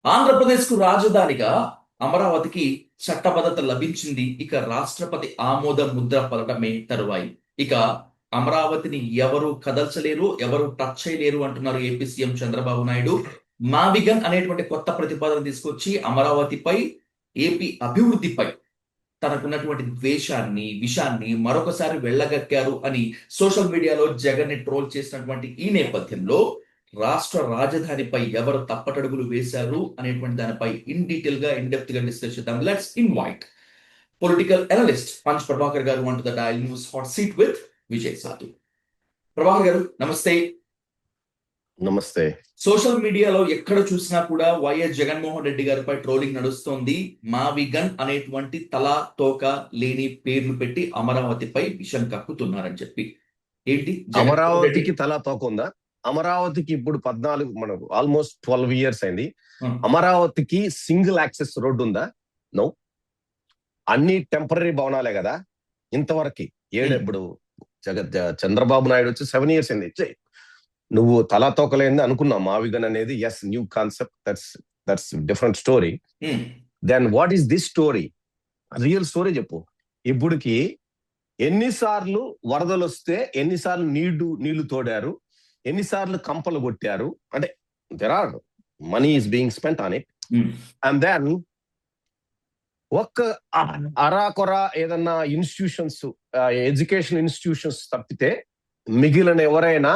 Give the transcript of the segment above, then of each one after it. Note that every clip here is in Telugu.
ఆంధ్రప్రదేశ్‌కు రాజధానిగా అమరావతికి చట్టబద్ధత లభించింది. ఇక రాష్ట్రపతి ఆమోద ముద్ర పడటమే తరువాయి. ఇక అమరావతిని ఎవరు కదల్చలేరు, ఎవరు టచ్ చేయలేరు అంటున్నారు ఏపీ సీఎం చంద్రబాబు నాయుడు. మావిగన్ అనేటువంటి కొత్త ప్రతిపాదన తీసుకొచ్చి అమరావతిపై, ఏపీ అభివృద్ధిపై తనకున్నటువంటి ద్వేషాన్ని, విషాన్ని మరొకసారి వెళ్ళగక్కారు అని సోషల్ మీడియాలో జగన్‌ని ట్రోల్ చేసినటువంటి ఈ నేపథ్యంలో రాష్ట్ర రాజధానిపై ఎవరు తప్పటడుగులు వేశారు అనేటువంటి దానిపై ఇన్ డీటెయిల్ గా ఇన్ డెప్త్ గా డిస్కస్ చేద్దాం. Let's invite political analyst punch Prabhakar గారు అంటూ the dial news hot seat with Vijay సాధు. ప్రభాకర్ గారు నమస్తే. నమస్తే. సోషల్ మీడియాలో ఎక్కడ చూసినా కూడా వైఎస్ జగన్మోహన్ రెడ్డి గారిపై ట్రోలింగ్ నడుస్తోంది. మావిగన్ అనేటువంటి తల తోక లేని పేర్లు పెట్టి అమరావతిపై విషం కక్కుతున్నారని చెప్పి. ఏంటి అమరావతికి తల తోక ఉందా? అమరావతికి ఇప్పుడు 14 మనకు ఆల్మోస్ట్ 12 ఇయర్స్ అయింది. అమరావతికి సింగిల్ యాక్సెస్ రోడ్డు ఉందా? నో. అన్ని టెంపరీ భవనాలే కదా ఇంతవరకు. ఇప్పుడు చంద్రబాబు నాయుడు వచ్చి 7 ఇయర్స్ అయింది. నువ్వు తలా తోకలేంది అనుకున్నావు. మావిగన్ అనేది is new concept, that's different story. Then what is this story? Real story చెప్పు. ఇప్పుడుకి ఎన్నిసార్లు వరదలు వస్తే ఎన్నిసార్లు నీళ్లు తోడారు, ఎన్నిసార్లు కంపలు కొట్టారు, అంటే there are money is being spent on it. And then ఒక్క అరాకొర ఏదన్నా ఇన్స్టిట్యూషన్స్, ఎడ్యుకేషన్ ఇన్స్టిట్యూషన్స్ తప్పితే మిగిలిన ఎవరైనా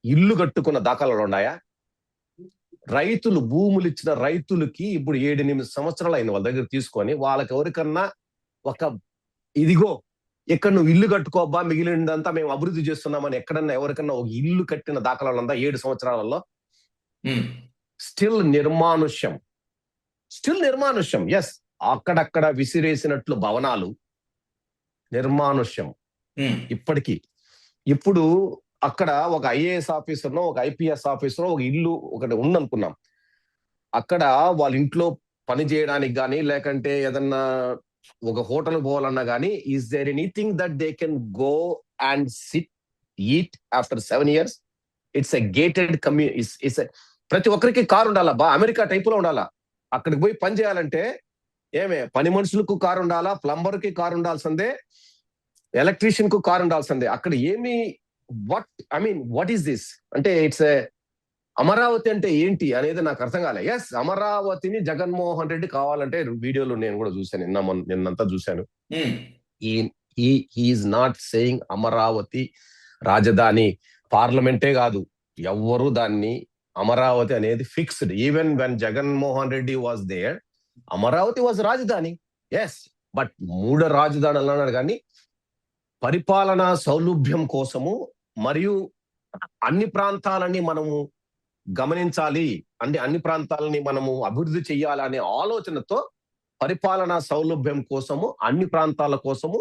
ఇల్లు కట్టుకున్న దాఖలాలు ఉన్నాయా? రైతులు భూములు ఇచ్చిన రైతులకి ఇప్పుడు 7-8 సంవత్సరాలు అయింది వాళ్ళ దగ్గర తీసుకొని, వాళ్ళకి ఎవరికన్నా ఒక ఇదిగో ఇక్కడ నువ్వు ఇల్లు కట్టుకోబ్బా, మిగిలినదంతా మేము అభివృద్ధి చేస్తున్నామని ఎక్కడన్నా ఎవరికన్నా ఒక ఇల్లు కట్టిన దాఖలాలు ఉందా 7 సంవత్సరాలలో? స్టిల్ నిర్మానుష్యం. ఎస్, అక్కడక్కడ విసిరేసినట్లు భవనాలు, నిర్మానుష్యం ఇప్పటికీ. ఇప్పుడు అక్కడ ఒక ఐఏఎస్ ఆఫీసర్నో ఒక ఐపీఎస్ ఆఫీసర్ ఒక ఇల్లు ఒకటి ఉందనుకున్నాం. అక్కడ వాళ్ళ ఇంట్లో పని చేయడానికి కానీ, లేకంటే ఏదన్నా ఒక హోటల్ పోవాలన్నా కానీ, is there anything that they can go and sit eat after 7 years? It's a gated community. ప్రతి ఒక్కరికి కారు ఉండాలా? అమెరికా టైప్ లో ఉండాలా? అక్కడికి పోయి పని చేయాలంటే పని మనుషులకు కారు ఉండాలా, ప్లంబర్ కి కారు ఉండాల్సిందే, ఎలక్ట్రీషియన్ కు కారు ఉండాల్సిందే. అక్కడ వాట్ ఈస్ దిస్ అంటే? ఇట్స్ అమరావతి అంటే ఏంటి అనేది నాకు అర్థం కాలే. ఎస్, అమరావతిని జగన్మోహన్ రెడ్డి కావాలంటే వీడియోలో నేను కూడా చూశాను, నిన్నంతా చూశాను. ఈజ్ నాట్ సేయింగ్ అమరావతి రాజధాని. పార్లమెంటే కాదు, ఎవ్వరు దాన్ని అమరావతి అనేది fixed. Even when Jaganmohan Reddy was there, Amaravati was రాజధాని. ఎస్, బట్ 3 రాజధానులు అన్నాడు కానీ పరిపాలనా సౌలభ్యం కోసము మరియు అన్ని ప్రాంతాలని మనము గమనించాలి, అంటే అన్ని ప్రాంతాలని మనము అభివృద్ధి చెయ్యాలి అనే ఆలోచనతో పరిపాలనా సౌలభ్యం కోసము అన్ని ప్రాంతాల కోసము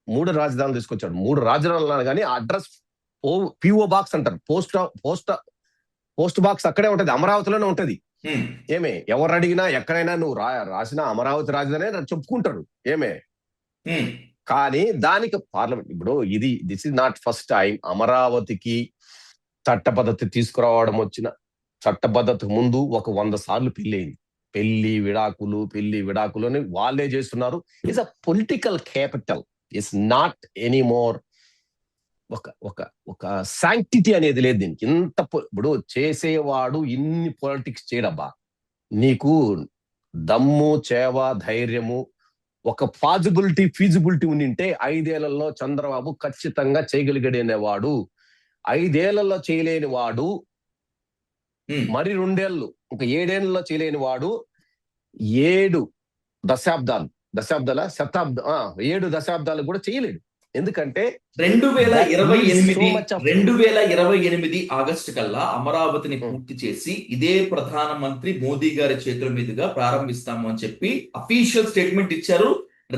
3 రాజధానులు తీసుకొచ్చాడు. 3 రాజధానులు అన్నాడు కానీ అడ్రస్ పిఓ బాక్స్ అంటారు, పోస్ట్ బాక్స్ అక్కడే ఉంటది, అమరావతిలోనే ఉంటది. ఎవరు అడిగినా ఎక్కడైనా నువ్వు రాసిన అమరావతి రాజధాని చెప్పుకుంటారు. కానీ దానికి పార్లమెంట్ ఇప్పుడు this is not first time అమరావతికి చట్టపద్ధతి తీసుకురావడం. వచ్చిన చట్టపద్ధతికి ముందు ఒక 100 సార్లు పెళ్లి విడాకులు అని వాళ్ళే చేస్తున్నారు. It's a political capital. It's not any more ఒక శాంక్టిటీ అనేది లేదు దీనికి. ఇప్పుడు చేసేవాడు ఇన్ని పాలిటిక్స్ చేయడబ్బా. నీకు దమ్ము, చేవ, ధైర్యము, ఒక ఫీజిబిలిటీ ఉండింటే 5 ఏళ్లలో చంద్రబాబు ఖచ్చితంగా చేయగలిగేవాడు. 5 ఏళ్లలో చేయలేని వాడు మరి 2 ఏళ్ళు, ఒక 7 ఏళ్లలో చేయలేని వాడు 7 దశాబ్దాలు కూడా చేయలేడు. ఎందుకంటే 2028 ఆగస్టు కల్లా అమరావతిని పూర్తి చేసి ఇదే ప్రధానమంత్రి మోదీ గారి చేతుల మీదుగా ప్రారంభిస్తాము అని చెప్పి అఫీషియల్ స్టేట్మెంట్ ఇచ్చారు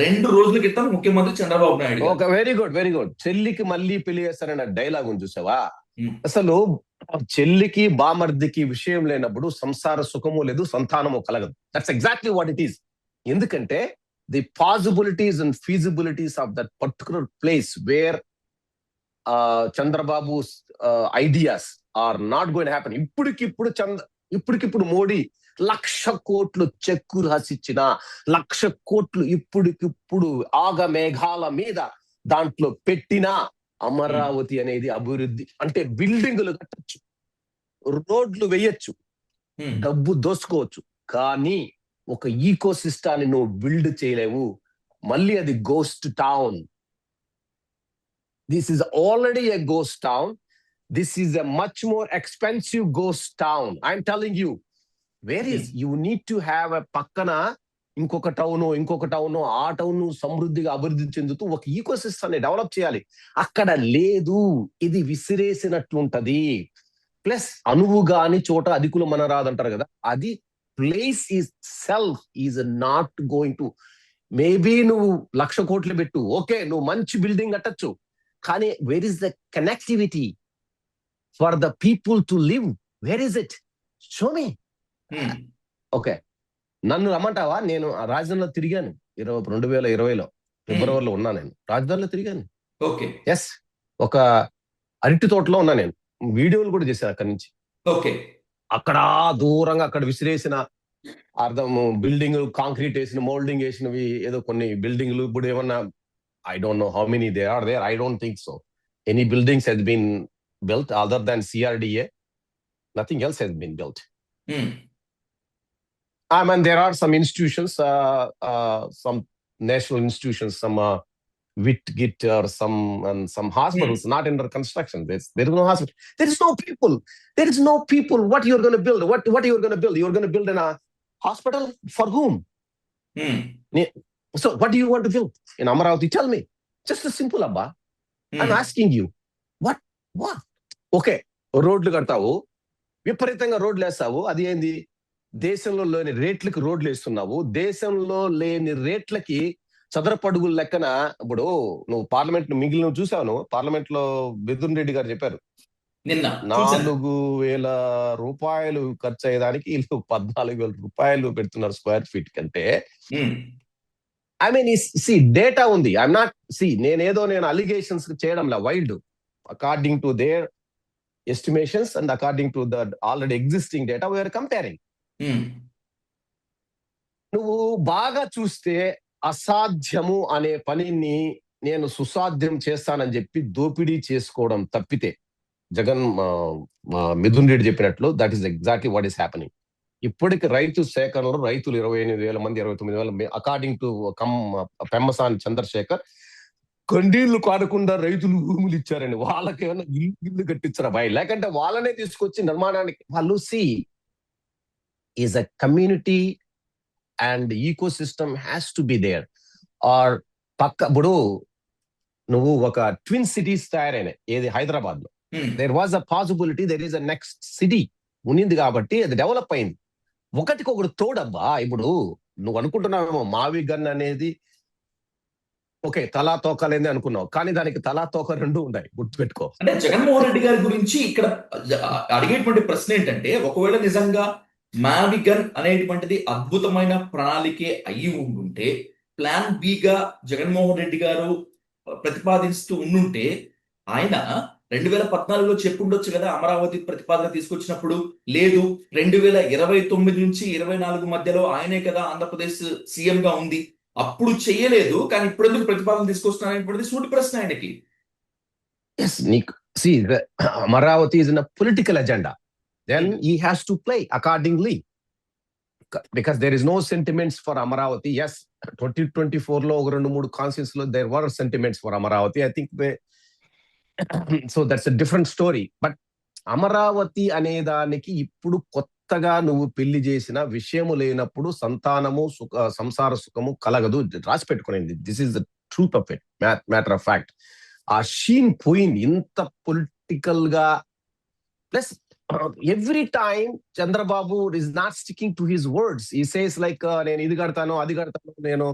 2 రోజుల క్రితం ముఖ్యమంత్రి చంద్రబాబు నాయుడు. ఒక వెరీ గుడ్. చెల్లికి మళ్ళీ పెళ్లి చేస్తారన్న డైలాగ్ చూసావా? అసలు చెల్లికి బామర్దికి విషయం లేనప్పుడు సంసార సుఖము లేదు, సంతానము కలగదు. That's exactly what it is. ఎందుకంటే the possibilities and feasibilities of that particular place where Chandrababu's ideas are not going to happen. ఇప్పటికిప్పుడు మోడీ 1,00,000 కోట్లు చెక్కు రాసిచ్చిన 1,00,000 కోట్లు ఇప్పుడికిప్పుడు ఆగమేఘాల మీద దాంట్లో పెట్టిన అమరావతి అనేది అభివృద్ధి అంటే బిల్డింగులు కట్టచ్చు, రోడ్లు వేయచ్చు, డబ్బు దోసుకోవచ్చు, కానీ ఒక ఈకో సిస్టాన్ని నువ్వు బిల్డ్ చేయలేవు. మళ్ళీ అది ghost town. This is already a ghost town. This is a much more expensive ghost town. I'm telling you, where is you need to have a పక్కన ఇంకొక టౌన్, ఆ టౌన్ సమృద్ధిగా అభివృద్ధి చెందుతూ ఒక ఈకో సిస్టాన్ని డెవలప్ చేయాలి. అక్కడ లేదు, ఇది విసిరేసినట్లుంటది. ప్లస్ అనువు గాని చోట అధికులు మన రాదంటారు కదా, అది place is self is not going to. Maybe నువ్వు 1,00,000 కోట్లు పెట్టు, ఓకే, నువ్వు మంచి బిల్డింగ్ కట్టచ్చు, కానీ where is the connectivity for the people to live? Where is it? Show me. Okay, నన్ను రమ్మంటావా? నేను రాజధానిలో తిరిగాను 2020లో ఫిబ్రవరిలో ఉన్నా. నేను రాజధానిలో తిరిగాను. ఓకే, ఎస్, ఒక అరటి తోటలో ఉన్నా. నేను వీడియోలు కూడా చేశాను అక్కడి నుంచి. ఓకే, అక్కడ దూరంగా అక్కడ విసిరేసిన అర్థం బిల్డింగ్, కాంక్రీట్ వేసిన, మోల్డింగ్ వేసినవి ఏదో కొన్ని బిల్డింగ్లు. ఇప్పుడు ఏమన్నా I don't know how many they are there. I don't think so any buildings has been built other than CRDA. Nothing else has been built. I mean, there are some institutions, some national institutions, some WIT-GIT or some hospitals not under construction. There is no hospital. There is no people. There is no people. What you're going to build? What you're going to build? You're going to build in a hospital for whom? So what do you want to build in Amaravati? Tell me. Just a simple abba. I'm asking you. What? Okay, రోడ్లు కడతావు, విపరీతంగా రోడ్లు వేస్తావు, అది ఏంది? దేశంలో లేని రేట్లకి రోడ్లు వేస్తున్నావు. దేశంలో లేని రేట్లకి చదరపడుగుల లెక్కన. ఇప్పుడు నువ్వు పార్లమెంట్ మిగిలిన చూసావు, నువ్వు పార్లమెంట్ లో మిథున్ రెడ్డి గారు చెప్పారు, నిన్న 4,000 రూపాయలు ఖర్చు అయ్యేదానికి వీళ్ళు 14,000 రూపాయలు పెడుతున్నారు స్క్వేర్ ఫీట్ కంటే. ఐ మీన్, డేటా ఉంది. ఐఎమ్ నాట్ నేను అలిగేషన్స్ చేయడంలా, wild according to their estimations and according to the already existing data we are comparing. నువ్వు బాగా చూస్తే అసాధ్యము అనే పనిని నేను సుసాధ్యం చేస్తానని చెప్పి దోపిడీ చేసుకోవడం తప్పితే, జగన్ మిథున్ రెడ్డి చెప్పినట్లు that is exactly what is happening. ఇప్పటికి రైతు సేకరణలో రైతులు 28,000 మంది, 29,000 అకార్డింగ్ టు పెమ్మసాని చంద్రశేఖర్. కండీళ్లు కాడకుండా రైతులు భూములు ఇచ్చారని వాళ్ళకి ఏమన్నా ఇల్లు కట్టించారా బాయ్? లేకంటే వాళ్ళనే తీసుకొచ్చి నిర్మాణానికి వాళ్ళు is a community and ecosystem has to be there. Or ఇప్పుడు నువ్వు ఒక ట్విన్ సిటీస్ తయారైనాయి, ఏది హైదరాబాద్ లో. There was a possibility, there is a next city ఉన్నింది కాబట్టి అది డెవలప్ అయింది. ఒకటికొకటి తోడబ్బా. ఇప్పుడు నువ్వు అనుకుంటున్నావేమో మావి గన్ అనేది ఓకే తలా తోకలేంది అనుకున్నావు, కానీ దానికి తలా తోక 2 ఉన్నాయి, గుర్తుపెట్టుకో. అంటే జగన్మోహన్ రెడ్డి గారి గురించి ఇక్కడ అడిగేటువంటి ప్రశ్న ఏంటంటే, ఒకవేళ నిజంగా మావిగన్ అనేటువంటిది అద్భుతమైన ప్రణాళికే అయ్యి ఉండుంటే, ప్లాన్ బిగా జగన్మోహన్ రెడ్డి గారు ప్రతిపాదిస్తూ ఉండుంటే, ఆయన 2014లో చెప్పుండొచ్చు కదా, అమరావతి ప్రతిపాదన తీసుకొచ్చినప్పుడు. లేదు, 2029 నుంచి 24 మధ్యలో ఆయనే కదా ఆంధ్రప్రదేశ్ సీఎం గా ఉంది, అప్పుడు చెయ్యలేదు, కానీ ఇప్పుడు ఎందుకు ప్రతిపాదన తీసుకొస్తున్నారనేటువంటిది సూటి ప్రశ్న ఆయనకి. Amaravati is in a political agenda. Then he has to play accordingly because there is no sentiments for Amaravati. Yes, 2024 లో 2-3 కాన్స్టిట్యూన్స్ లో there were sentiments for Amaravati. I think so that's a different story. But Amaravati అనే దానికి ఇప్పుడు కొత్తగా నువ్వు పెళ్లి చేసిన విషయము లేనప్పుడు సంతానము సంసార సుఖము కలగదు. రాసి పెట్టుకునేది. This is the truth of it, matter of fact. ఆ షీన్ పోయింది ఇంత పొలిటికల్ గా. Plus every time Chandrababu is not sticking to his words. He says like నేను ఇది కడతాను, అది కడతాను, నేను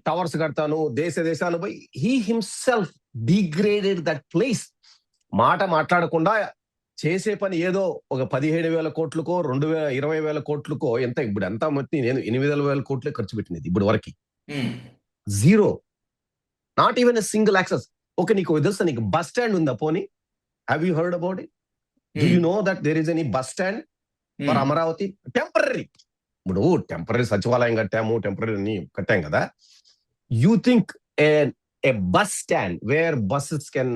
టవర్స్ కడతాను, దేశాలు పోయి he himself degraded that place. మాట మాట్లాడకుండా చేసే పని ఏదో ఒక 17,000 కోట్లకో 20,000 కోట్లకో ఎంత ఇప్పుడు ఎంత మొత్తం నేను 8,000 కోట్లే ఖర్చు పెట్టినది ఇప్పుడు వరకు. Zero, not even a single access. Okay, నీకు తెలుసా, నీకు బస్ స్టాండ్ ఉందా? పోనీ have you heard about it? Do you know that there is any bus stand for Amaravati temporary. ఇప్పుడు టెంపరీ సచివాలయం కట్టాము, టెంపరీ అన్ని కట్టాం కదా. You think a bus stand where buses can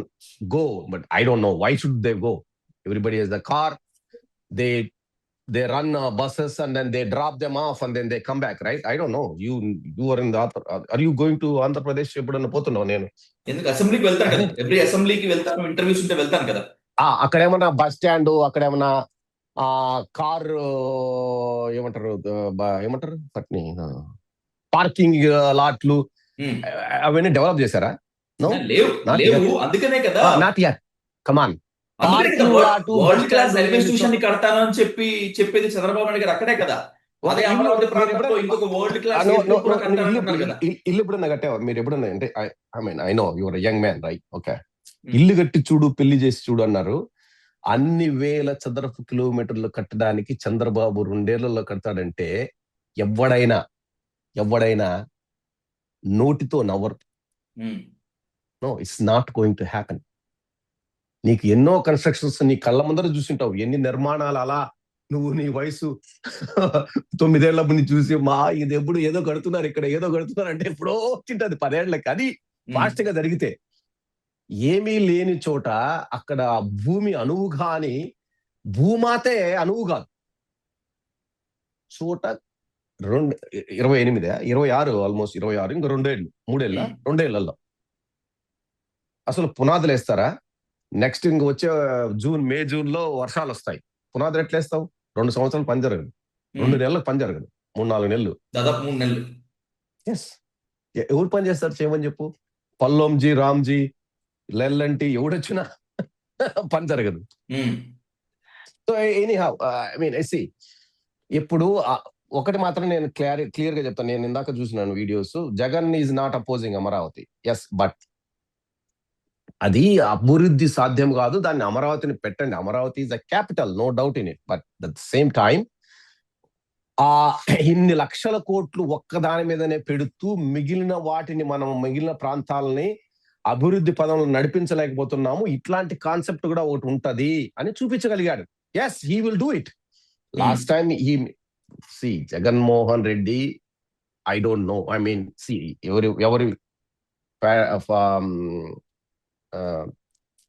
go, but I don't know why should they go. Everybody has the car, they run buses and then they drop them off and then they come back, right? I don't know. You are in the are you going to Andhra Pradesh ఎప్పుడన్నా పోతున్నావు? నేను ఎందుకు అసెంబ్లీకి వెళ్తాను కదా, ఎవ్రీ అసెంబ్లీకి వెళ్తాను, ఇంటర్వ్యూస్ ఉంటే వెళ్తాను కదా. అక్కడ ఏమన్నా బస్ స్టాండ్, అక్కడ ఏమన్నా కార్ ఏమంటారు వాటిని పార్కింగ్ లాట్లు అవన్నీ డెవలప్ చేశారా? నో, లేవు. అందుకనే కదా not yet. Come on, world class railway station ని కడతాను అని చెప్పేది చంద్రబాబు నాయుడు గారు అక్కడే కదా. అదే అమరావతి ప్రాంతంలో ఇంకొక వరల్డ్ క్లాస్ ఇల్లు ఎప్పుడన్నా కట్టావా మీరు? ఎప్పుడన్నా అంటే I mean I know your young man, right? Okay, ఇల్లు కట్టి చూడు, పెళ్లి చేసి చూడు అన్నారు. అన్ని వేల చదరపు కిలోమీటర్లు కట్టడానికి చంద్రబాబు 2 ఏళ్లలో కడతాడంటే ఎవడైనా నోటితో నవ్వరు. No, it's not going to happen. నీకు ఎన్నో కన్స్ట్రక్షన్స్ నీ కళ్ళ ముందర చూసింటావు, ఎన్ని నిర్మాణాలు. అలా నువ్వు నీ వయసు 9 ఏళ్ళప్పుడు నీ చూసి ఇది ఎప్పుడు ఏదో కడుతున్నారు, ఇక్కడ ఏదో కడుతున్నారు అంటే ఎప్పుడో తింటది 10 ఏళ్ళకి. అది ఫాస్ట్ గా జరిగితే. ఏమీ లేని చోట అక్కడ భూమి అనువు కాని భూమాతే అనువు కాదు చోట 26 ఆల్మోస్ట్ 26, ఇంకా 2 ఏళ్ళలో అసలు పునాదులు వేస్తారా? నెక్స్ట్ ఇంక వచ్చే మే జూన్ లో వర్షాలు వస్తాయి. పునాదులు ఎట్లా వేస్తావు? 2 సంవత్సరాలు పని జరగదు, 2 నెలలకు పని జరగదు, 3-4 నెలలు, దాదాపు 3 నెలలు. ఎస్, ఎవరు పని చేస్తారు చేయమని చెప్పు? పల్లోంజీ, రామ్జీ, లెల్లంటి ఎవడొచ్చినా పని జరగదు. So anyhow, I mean see, ఇప్పుడు ఒకటి మాత్రం నేను క్లియర్ గా చెప్తాను. నేను ఇందాక చూసినాను videos. Jagan is not opposing Amaravati, yes, but అది అభివృద్ధి సాధ్యం కాదు. దాన్ని అమరావతిని పెట్టండి. Amaravati is a capital, no doubt in it. But at the same time ఇన్ని లక్షల కోట్లు ఒక్కదాని మీదనే పెడుతూ మిగిలిన ప్రాంతాలని అభివృద్ధి పదంలో నడిపించలేకపోతున్నాము. ఇట్లాంటి కాన్సెప్ట్ కూడా ఒకటి ఉంటది అని చూపించగలిగాడు. Yes, he will do it. Last time Jaganmohan Reddy, I don't know, I mean ఎవరి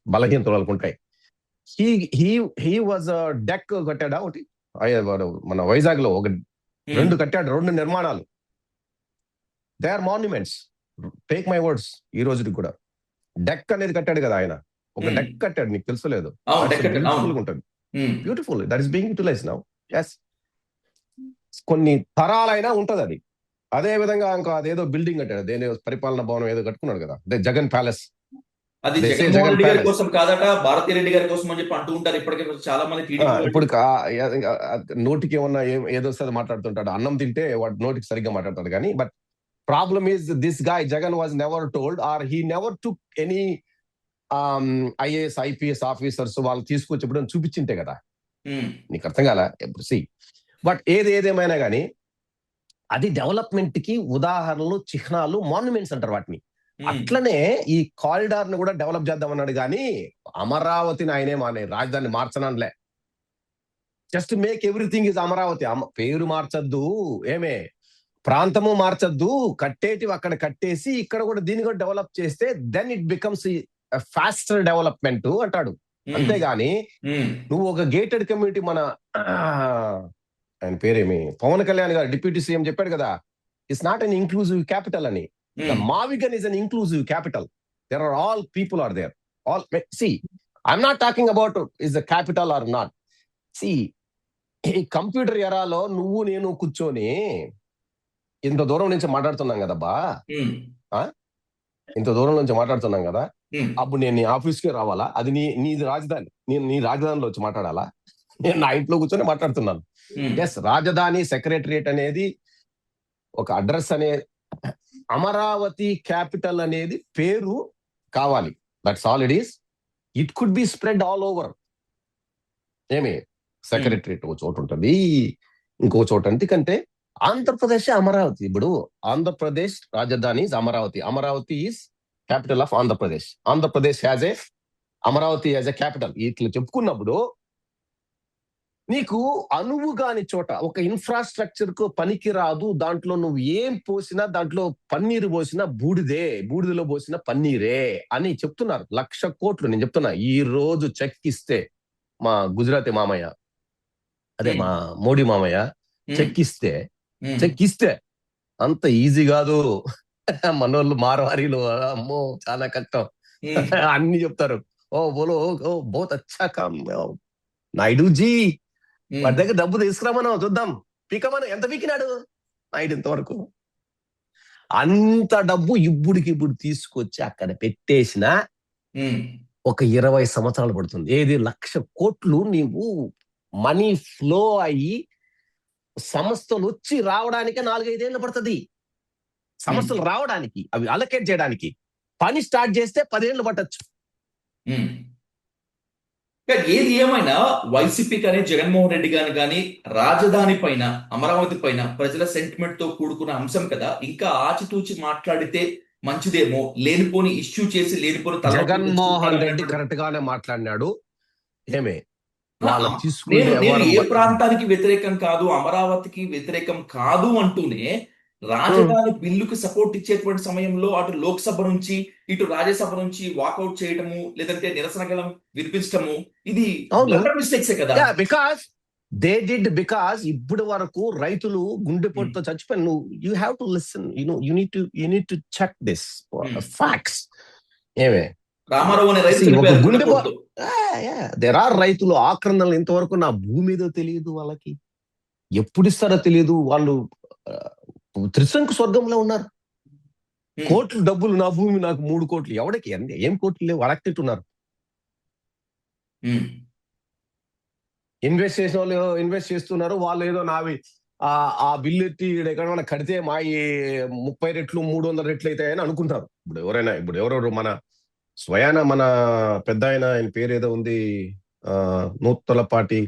బలహీనతలు వాళ్ళకుంటాయి. హీ వాజ్ డెక్ కట్టాడా ఒకటి, మన వైజాగ్ లో 2 కట్టాడు, 2 నిర్మాణాలు. They are monuments, take my words. ఈ రోజుకి కూడా డెక్ అనేది కట్టాడు కదా ఆయన. ఒక డెక్ కట్టాడు, నీకు తెలుసలేదు? బ్యూటిఫుల్ ఉంటుంది, beautiful. That is being utilize now. Yes, కొన్ని తరాలైనా ఉంటది అది. అదే విధంగా ఇంకా అదేదో బిల్డింగ్ కట్టాడు, దేని పరిపాలనా భవనం ఏదో కట్టుకున్నాడు కదా, అదే జగన్ ప్యాలెస్. అది జగన్మోహన్ రెడ్డి గారి కోసం కాదట, భారతీ రెడ్డి గారి కోసం అని చెప్పి అంటూ ఉంటారు ఇప్పటికే చాలా మంది. ఇప్పుడు నోటికి ఏమన్నా ఏదో మాట్లాడుతుంటాడు, అన్నం తింటే వాడు నోటికి సరిగ్గా మాట్లాడతాడు కానీ. But problem is this guy Jagan was never told or he never took any IAS IPS officers వాళ్ళు తీసుకొచ్చేప్పుడు చూపించింటే కదా. నీకు అర్థం కాల ఎప్పుడు? సి, బట్ ఏదేమైనా కానీ అది డెవలప్మెంట్ కి ఉదాహరణలు, చిహ్నాలు, మాన్యుమెంట్స్ అంటారు వాటిని. అట్లనే ఈ కారిడార్ ను కూడా డెవలప్ చేద్దామన్నాడు కానీ అమరావతిని ఆయనే రాజధాని మార్చనలే. Just make everything is Amaravati. పేరు మార్చద్దు, ఏమే ప్రాంతము మార్చద్దు, కట్టేటివి అక్కడ కట్టేసి ఇక్కడ కూడా దీన్ని కూడా డెవలప్ చేస్తే then it becomes faster development అంటాడు. అంతేగాని నువ్వు ఒక గేటెడ్ కమ్యూనిటీ, మన ఆయన పేరేమి పవన్ కళ్యాణ్ గారు డిప్యూటీ సీఎం చెప్పాడు కదా, it's not an inclusive capital అని. The Mavigan is an inclusive capital. There are all people are there. See, I'm not talking about is the capital or not. See, ఈ కంప్యూటర్ ఎరాలో నువ్వు నేను కూర్చొని ఇంత దూరం నుంచి మాట్లాడుతున్నాం కదబ్బా, ఇంత దూరం నుంచి మాట్లాడుతున్నాం కదా, అప్పుడు నేను నీ ఆఫీస్కి రావాలా? అది నీది రాజధాని, నేను నీ రాజధానిలో వచ్చి మాట్లాడాలా? నేను నా ఇంట్లో కూర్చొని మాట్లాడుతున్నాను. ఎస్, రాజధాని సెక్రటరియట్ అనేది ఒక అడ్రస్ అనే, అమరావతి క్యాపిటల్ అనేది పేరు కావాలి. That's all it is. It could be spread all over. ఏమి సెక్రటరియట్ ఒక చోట ఉంటుంది, ఇంకో చోట. ఎందుకంటే ఆంధ్రప్రదేశ్ అమరావతి. ఇప్పుడు ఆంధ్రప్రదేశ్ రాజధాని Amaravati. Amaravati is capital of Andhra Pradesh. Andhra Pradesh has a Amaravati as a capital. ఇట్లా చెప్పుకున్నప్పుడు నీకు అనువు కాని చోట ఒక ఇన్ఫ్రాస్ట్రక్చర్ కు పనికి రాదు, దాంట్లో నువ్వు ఏం పోసినా, దాంట్లో పన్నీరు పోసినా బూడిదలో పోసిన పన్నీరే అని చెప్తున్నారు. 1,00,000 కోట్లు నేను చెప్తున్నా. ఈ రోజు చెక్ ఇస్తే మా గుజరాతీ మామయ్య, అదే మా మోడీ మామయ్య చెక్ ఇస్తే అంత ఈజీ కాదు. మనోళ్ళు మార్వారీలు అమ్మో చాలా కష్టం అన్ని చెప్తారు. ఓ బోలో ఓ బహుత్ అచ్చా కామ్ నాయుడు జీ, వాడి దగ్గర డబ్బు తీసుకురామనం చూద్దాం, పీకమని. ఎంత పీకినాడు నాయుడు ఇంతవరకు? అంత డబ్బు ఇప్పుడు తీసుకొచ్చి అక్కడ పెట్టేసిన ఒక 20 సంవత్సరాలు పడుతుంది. ఏది 1,00,000 కోట్లు నీవు మనీ ఫ్లో అయ్యి సంస్థలు వచ్చి రావడానికి 4-5 ఏళ్ళు పడుతుంది. సంస్థలు రావడానికి, అవి అలొకేట్ చేయడానికి. పని స్టార్ట్ చేస్తే 10 ఏళ్ళు పట్టచ్చు. ఏది ఏమైనా వైసీపీ కానీ జగన్మోహన్ రెడ్డి గాని కానీ రాజధాని పైన, అమరావతి పైన ప్రజల సెంటిమెంట్ తో కూడుకున్న అంశం కదా. ఇంకా ఆచితూచి మాట్లాడితే మంచిదేమో, లేనిపోని ఇష్యూ చేసి లేనిపోని జగన్మోహన్ రెడ్డి కరెక్ట్ గానే మాట్లాడినాడు. ఏమే నేను ఏ ప్రాంతానికి వ్యతిరేకం కాదు, అమరావతికి వ్యతిరేకం కాదు అంటూనే రాజధాని బిల్లుకి సపోర్ట్ ఇచ్చేటువంటి సమయంలో అటు లోక్సభ నుంచి ఇటు రాజ్యసభ నుంచి వాకౌట్ చేయడము, లేదంటే నిరసన గలం వినిపించడము, ఇది మిస్టేక్సే కదా. బికాస్ ఇప్పుడు వరకు రైతులు గుండెపోటుతో చచ్చిపోయారు. నువ్వు you have to listen, you need to check this facts. ఏమే రామారావు అనే రైతు దేర్ ఆర్ రైతులు ఆక్రందనలు ఇంతవరకు నా భూమి ఏదో తెలియదు, వాళ్ళకి ఎప్పుడు ఇస్తారో తెలియదు. వాళ్ళు త్రిశంకు స్వర్గంలో ఉన్నారు. కోట్లు డబ్బులు, నా భూమి నాకు 3 కోట్లు, ఎవడికి ఏం కోట్లు లేవు, వాళ్ళకి ఉన్నారు. ఇన్వెస్ట్ చేసిన వాళ్ళు ఇన్వెస్ట్ చేస్తున్నారు. వాళ్ళు ఏదో నావి ఆ బిల్లు ఎత్తి ఎక్కడైనా కడితే మా 30 రెట్లు 300 రెట్లు అవుతాయని అనుకుంటారు. ఇప్పుడు ఎవరెవరు మన స్వయాన మన పెద్ద ఆయన పేరు ఏదో ఉంది, నూతలపాటి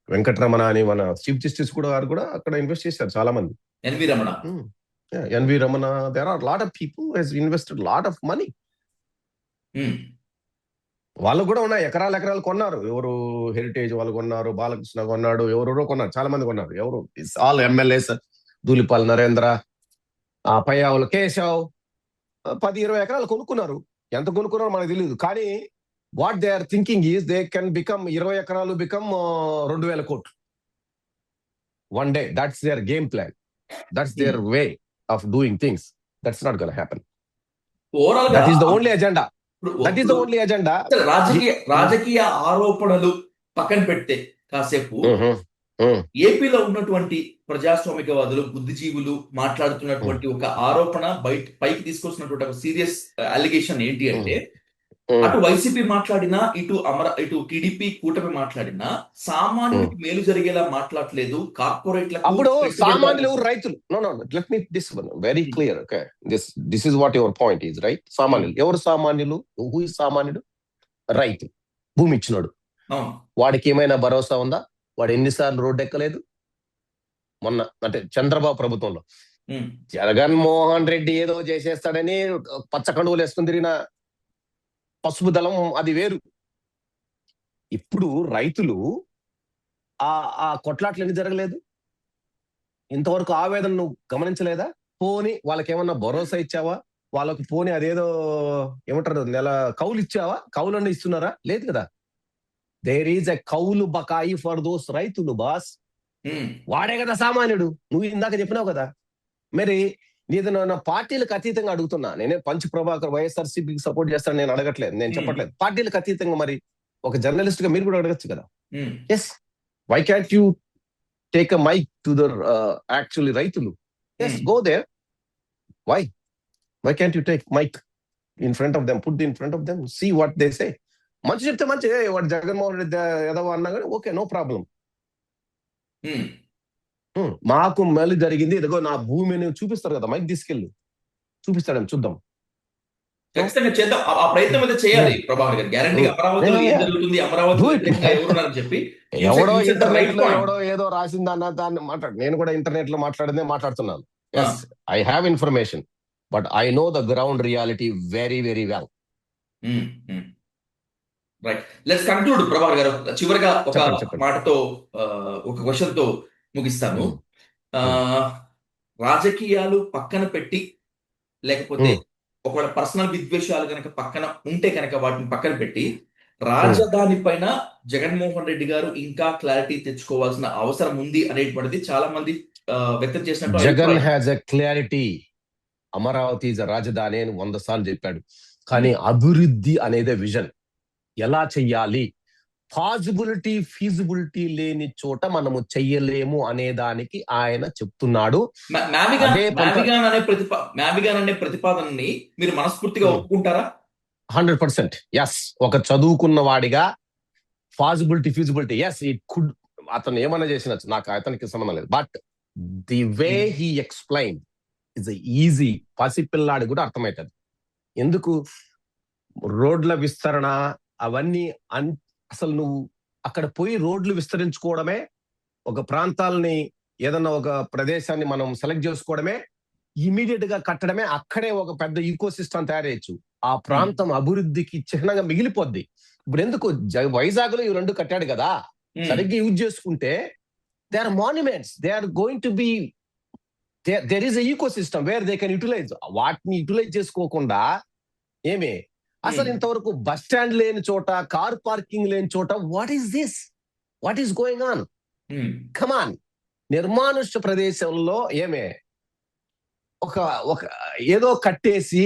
వెంకటరమణ అని, మన చీఫ్ జస్టిస్ గారు కూడా అక్కడ ఇన్వెస్ట్ చేశారు చాలా మంది. N V Ramana, there are lot of people has invested lot of money. వాళ్ళు కూడా ఉన్నాయి, ఎకరాలు కొన్నారు. ఎవరు హెరిటేజ్ వాళ్ళు కొన్నారు, బాలకృష్ణ కొన్నాడు, ఎవరెవరో కొన్నారు, చాలా మంది కొన్నారు. ఎవరు ఆల్ ఎమ్మెల్యేస్, ధూళిపాల్ నరేంద్ర, పయ్యావుల కేశవ్ 10-20 ఎకరాలు కొనుక్కున్నారు. ఎంత కొనుక్కున్నారో మనకు తెలియదు. కానీ what they are thinking is they can become 20 ఎకరాలు బికమ్ 2,000 కోట్లు one day. That's their game plan, that's their way of doing things. That's not gonna happen. That is the only agenda. That is the only agenda. రాజకీయ ఆరోపణలు పక్కన పెడితే కాసేపు ఏపీలో ఉన్నటువంటి ప్రజాస్వామికవాదులు, బుద్ధిజీవులు మాట్లాడుతున్నటువంటి ఒక ఆరోపణ పైకి తీసుకొస్తున్నటువంటి ఒక సీరియస్ అలిగేషన్ ఏంటి అంటే, అటు వైసీపీ మాట్లాడినా, ఇటు టీడీపీ కూటమి మాట్లాడినా సామాన్యుడికి మేలు జరిగేలా మాట్లాడలేదు. కార్పొరేట్లకు అప్పుడు సామాన్యులు రైతులు. Let me this very clear. Okay, this is what your point is right. సామాన్యులు ఎవరు? సామాన్యులు, హూ ఇస్ సామాన్యుడు? రైతు, భూమి ఇచ్చినోడు. వాడికి ఏమైనా భరోసా ఉందా? వాడు ఎన్నిసార్లు రోడ్డు ఎక్కలేదు? మొన్న అంటే చంద్రబాబు ప్రభుత్వంలో జగన్మోహన్ రెడ్డి ఏదో చేసేస్తాడని పచ్చ కండువలు వేసుకుని తిరిగిన పసుపు దళం అది వేరు. ఇప్పుడు రైతులు ఆ కొట్లాట్లు ఎందుకు జరగలేదు? ఇంతవరకు ఆవేదన నువ్వు గమనించలేదా? పోని వాళ్ళకి ఏమన్నా భరోసా ఇచ్చావా? వాళ్ళకు పోని అదేదో ఏమంటారు, నెల కౌలు ఇచ్చావా? కౌలన్నా ఇస్తున్నారా? లేదు కదా. దేర్ ఈజ్ ఎ కౌలు బకాయి ఫర్ దోస్ రైతులు బాస్. వాడే కదా సామాన్యుడు. నువ్వు ఇందాక చెప్పినావు కదా. మరి నీది నా పార్టీలకు అతీతంగా అడుగుతున్నా. నేనే పంచ్ ప్రభాకర్ వైఎస్ఆర్సీపీకి సపోర్ట్ చేస్తాను నేను అడగట్లేదు, నేను చెప్పట్లేదు. పార్టీలకు అతీతంగా మరి ఒక జర్నలిస్ట్ గా మీరు కూడా అడగచ్చు కదా. Yes, why can't you take a mike to the actually రైతులు? Yes, go there. Why can't you take mike in front of them, put in front of them, see what they say. మంచి చెప్తే మంచి, వాడు జగన్మోహన్ రెడ్డి ఏదో అన్నా కానీ ఓకే, నో ప్రాబ్లం. మాకు మేలు జరిగింది, ఇదిగో నా భూమిని చూపిస్తారు కదా, మైక్ తీసుకెళ్ళి చూపిస్తాడని చూద్దాం. ఖచ్చితంగా చేద్దాం, ఆ ప్రయత్నం అయితే చేయాలి ప్రభాకర్ గారు. గ్యారంటీగా అమరావతిలో ఏం జరుగుతుంది, అమరావతి ఎవరున్నారని చెప్పి ఎవడో ఇంటర్నెట్ లో ఎవడో ఏదో రాసిందన్న దాన్ని మాట్లాడు. నేను కూడా ఇంటర్నెట్ లో మాట్లాడిందే మాట్లాడుతున్నాను. Yes, I have information, but I know the ground reality very very well. Right, let's conclude Prabhakar గారు. చివరిగా ఒక చెప్పండి. మాటతో, ఆ, ఒక క్వశ్చన్ తో ముగిస్తాను. ఉమ్, ఆ ఉమ్, రాజకీయాలు పక్కన పెట్టి, లేకపోతే ఉమ్, ఒకవేళ పర్సనల్ విద్వేషాలు కనుక పక్కన ఉంటే కనుక వాటిని పక్కన పెట్టి, ఉమ్. రాజధాని పైన జగన్మోహన్ రెడ్డి గారు ఇంకా క్లారిటీ తెచ్చుకోవాల్సిన అవసరం ఉంది అనేటువంటిది చాలా మంది వ్యక్తం చేసినట్టు జగన్ అభిప్రాయం. Has a clarity. Amaravati is రాజధాని అని 100 సార్లు చెప్పాడు. కానీ ఉమ్, అభివృద్ధి అనేది విజన్. ఎలా చెయ్యాలి, పాజిబిలిటీ ఫీజిబిలిటీ లేని చోట మనము చెయ్యలేము అనే దానికి ఆయన చెప్తున్నాడు. అదే పంత మ్యావిగాన్ అనే ప్రతిపాదనని మీరు మనస్ఫూర్తిగా ఒప్పుకుంటారా? 100%. ఎస్, ఒక చదువుకున్న వాడిగా possibility feasibility yes it could. అతను ఏమన్నా చేసినచ్చు, నాకు అతనికి సంబంధం లేదు. But the way he explain is easy, పసిపిల్లాడి కూడా అర్థమవుతుంది. ఎందుకు రోడ్ల విస్తరణ అవన్నీ అసలు నువ్వు అక్కడ పోయి రోడ్లు విస్తరించుకోవడమే, ఒక ప్రాంతాలని ఏదన్నా ఒక ప్రదేశాన్ని మనం సెలెక్ట్ చేసుకోవడమే, ఇమీడియట్ గా కట్టడమే, అక్కడే ఒక పెద్ద ఈకో సిస్టమ్ తయారు చేయొచ్చు. ఆ ప్రాంతం అభివృద్ధికి చిహ్నంగా మిగిలిపోద్ది. ఇప్పుడు ఎందుకు వైజాగ్ లో ఈ 2 కట్టాడు కదా, సరిగ్గా యూజ్ చేసుకుంటే they are monuments, they are going to be, there is ecosystem where they can utilize. వాటిని యూటిలైజ్ చేసుకోకుండా ఏమే అసలు ఇంతవరకు బస్ స్టాండ్ లేని చోట, కార్ పార్కింగ్ లేని చోట, what is this, what is going on? Come on, నిర్మానుష్య ప్రదేశంలో ఏమే ఒక ఒక ఏదో కట్టేసి,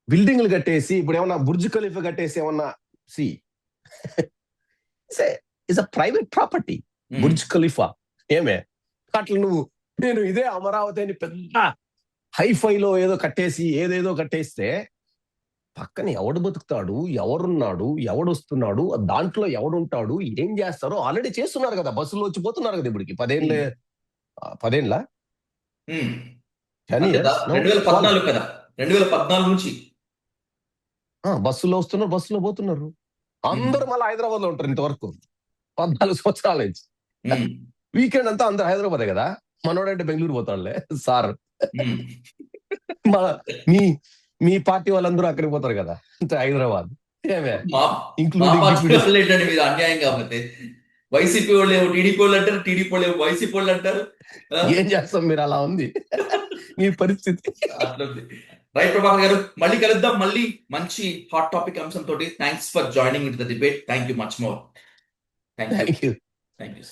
బిల్డింగ్లు కట్టేసి, ఇప్పుడు ఏమన్నా బుర్జ్ ఖలీఫా కట్టేసి ఏమన్నా see is a private property Burj Khalifa. ఏమే అట్లా నేను ఇదే అమరావతి అని పెద్ద హైఫైలో ఏదో కట్టేసి ఏదేదో కట్టేస్తే పక్కన ఎవడు బతుకుతాడు, ఎవరున్నాడు, ఎవడొస్తున్నాడు, దాంట్లో ఎవడుంటాడు, ఏం చేస్తారో ఆల్రెడీ చేస్తున్నారు కదా. బస్సులో వచ్చి పోతున్నారు కదా ఇప్పటికి 10 ఏళ్ళ 10 years 2014 కదా, 2014 నుంచి బస్సులో వస్తున్నారు, బస్సులో పోతున్నారు. అందరూ మళ్ళీ హైదరాబాద్ లో ఉంటారు. ఇంతవరకు 14 సంవత్సరాల నుంచి వీకెండ్ అంతా అందరు హైదరాబాదే కదా. మనోడంటే బెంగళూరు పోతాడులే సార్. మీ మీ పార్టీ వాళ్ళందరూ అక్కడికి పోతారు కదా హైదరాబాద్. ఏంటంటే మీరు అన్యాయం కాబట్టి వైసీపీ వాళ్ళు ఏమో టీడీపీ వాళ్ళు అంటారు, టీడీపీ వాళ్ళు ఏమో వైసీపీ వాళ్ళు అంటారు. ఏం చేస్తాం, మీరు అలా ఉంది మీ పరిస్థితి. అట్లుంది. రైట్ ప్రభాకర్ గారు, మళ్ళీ కలుద్దాం, మళ్ళీ మంచి హాట్ టాపిక్ అంశం తోటి. Thanks for joining in the debate. Thank you much more. Thank you. Thank you.